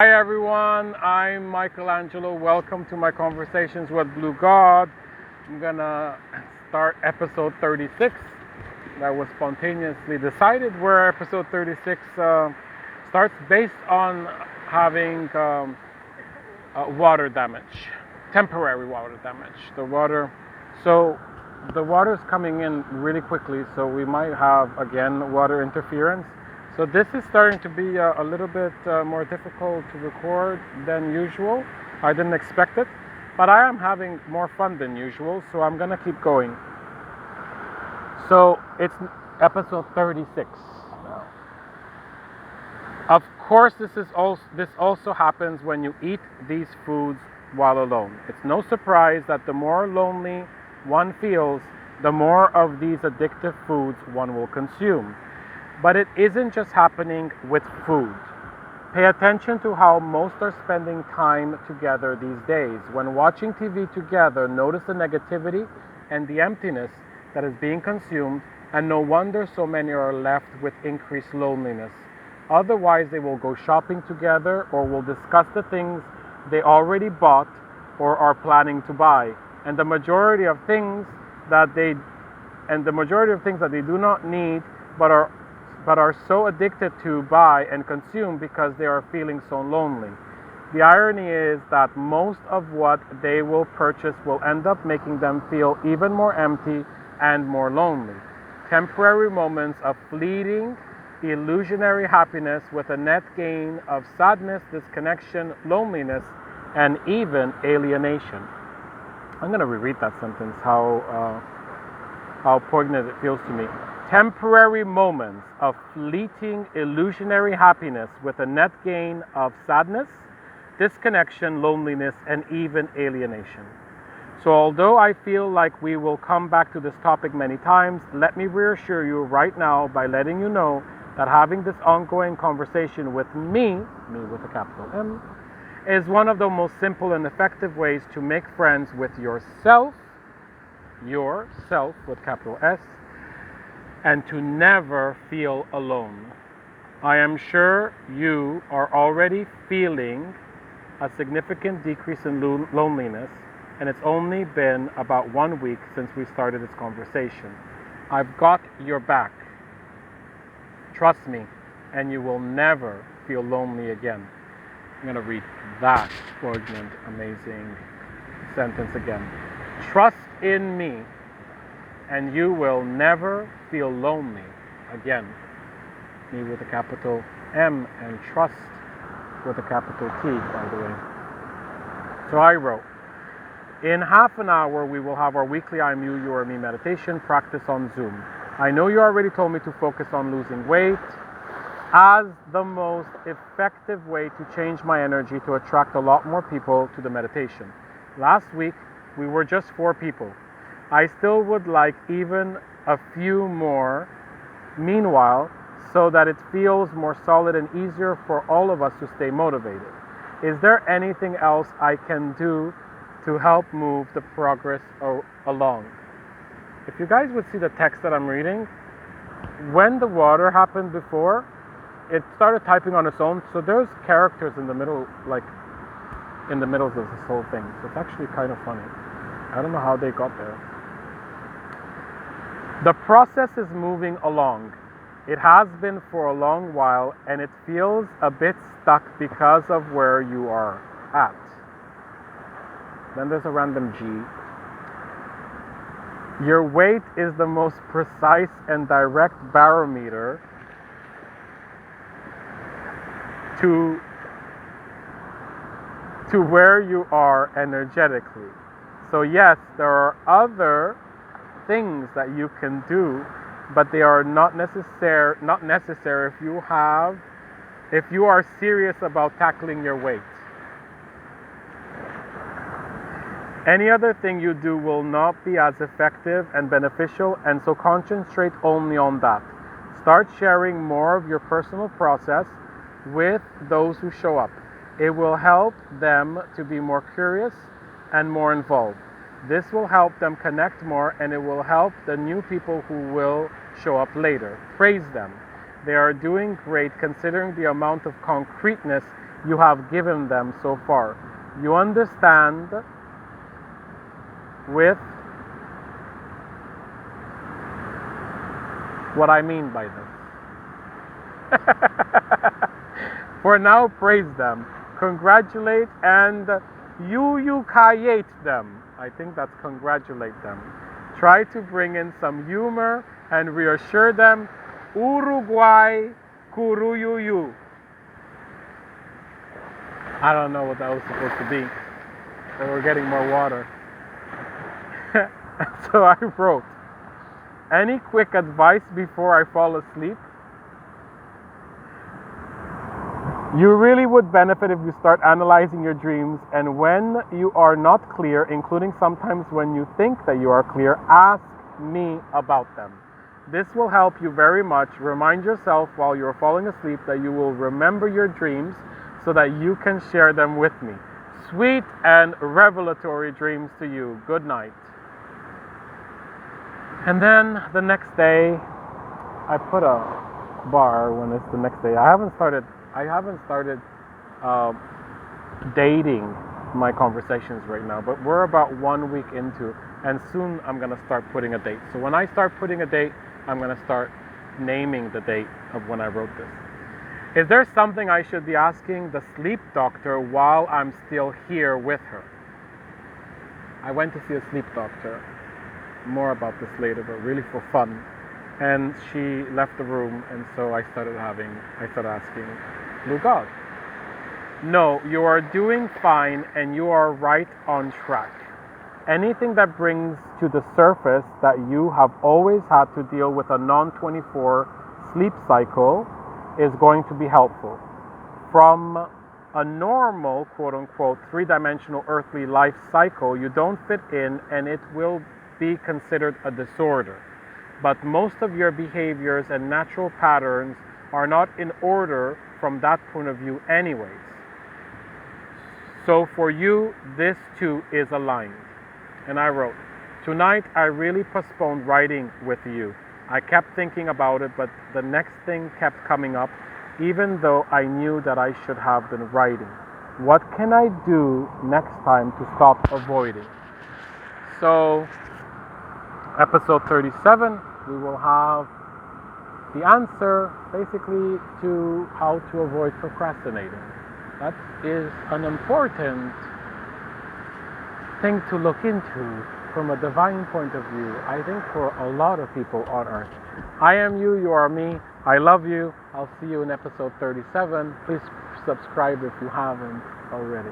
Hi everyone, I'm Michelangelo. Welcome to my conversations with BlueGod. I'm gonna start episode 36. That was spontaneously decided where episode 36 starts based on having water damage, temporary water damage. So the water is coming in really quickly, so we might have again water interference. So this is starting to be a little bit more difficult to record than usual. I didn't expect it, but I am having more fun than usual, so I'm gonna keep going. So it's episode 36 now. Of course, this also happens when you eat these foods while alone. It's no surprise that the more lonely one feels, the more of these addictive foods one will consume. But it isn't just happening with food. Pay attention to how most are spending time together these days. When watching TV together, notice the negativity and the emptiness that is being consumed, and no wonder so many are left with increased loneliness. Otherwise, they will go shopping together or will discuss the things they already bought or are planning to buy. And the majority of things that they do not need but are so addicted to buy and consume because they are feeling so lonely. The irony is that most of what they will purchase will end up making them feel even more empty and more lonely. Temporary moments of fleeting, illusionary happiness with a net gain of sadness, disconnection, loneliness, and even alienation. I'm going to reread that sentence, how poignant it feels to me. Temporary moments of fleeting, illusionary happiness with a net gain of sadness, disconnection, loneliness, and even alienation. So, although I feel like we will come back to this topic many times, let me reassure you right now by letting you know that having this ongoing conversation with me with a capital M, is one of the most simple and effective ways to make friends with yourself with capital S, and to never feel alone. I am sure you are already feeling a significant decrease in loneliness, and it's only been about 1 week since we started this conversation. I've got your back. Trust me, and you will never feel lonely again. I'm going to read that poignant, amazing sentence again. Trust in me, and you will never feel lonely again. Me with a capital M and trust with a capital T, by the way. So I wrote, in half an hour, we will have our weekly I'm You, You Are Me meditation practice on Zoom. I know you already told me to focus on losing weight as the most effective way to change my energy to attract a lot more people to the meditation. Last week, we were just 4 people. I still would like even a few more, meanwhile, so that it feels more solid and easier for all of us to stay motivated. Is there anything else I can do to help move the progress along? If you guys would see the text that I'm reading, when the water happened before, it started typing on its own, so there's characters in the middle, like in the middle of this whole thing. So it's actually kind of funny. I don't know how they got there. The process is moving along. It has been for a long while, and it feels a bit stuck because of where you are at. Then there's a random G. Your weight is the most precise and direct barometer to where you are energetically. So yes, there are other things that you can do, but they are not necessary if you are serious about tackling your weight. Any other thing you do will not be as effective and beneficial, and so concentrate only on that. Start sharing more of your personal process with those who show up. It will help them to be more curious and more involved. This will help them connect more, and it will help the new people who will show up later. Praise them. They are doing great considering the amount of concreteness you have given them so far. You understand with what I mean by this. For now, praise them, congratulate, and yuyukayate them. I think that's congratulate them. Try to bring in some humor and reassure them. Uruguay kuruyuyu. I don't know what that was supposed to be, but we're getting more water. So I wrote, any quick advice before I fall asleep? You really would benefit if you start analyzing your dreams, and when you are not clear, including sometimes when you think that you are clear, ask me about them. This will help you very much. Remind yourself while you're falling asleep that you will remember your dreams so that you can share them with me. Sweet and revelatory dreams to you. Good night. And then the next day, I put a bar when it's the next day. I haven't started dating my conversations right now, but we're about 1 week into, and soon I'm going to start putting a date. So when I start putting a date, I'm going to start naming the date of when I wrote this. Is there something I should be asking the sleep doctor while I'm still here with her? I went to see a sleep doctor. More about this later, but really for fun. And she left the room, and so I started asking BlueGod. No, you are doing fine and you are right on track. Anything that brings to the surface that you have always had to deal with a non-24 sleep cycle is going to be helpful. From a normal, quote-unquote, three-dimensional earthly life cycle, you don't fit in, and it will be considered a disorder. But most of your behaviors and natural patterns are not in order from that point of view anyways. So for you, this too is aligned. And I wrote, tonight I really postponed writing with you. I kept thinking about it, but the next thing kept coming up, even though I knew that I should have been writing. What can I do next time to stop avoiding? So, episode 37, we will have the answer basically to how to avoid procrastinating. That is an important thing to look into from a divine point of view, I think, for a lot of people on earth. I am you, you are me. I love you. I'll see you in episode 37. Please subscribe if you haven't already.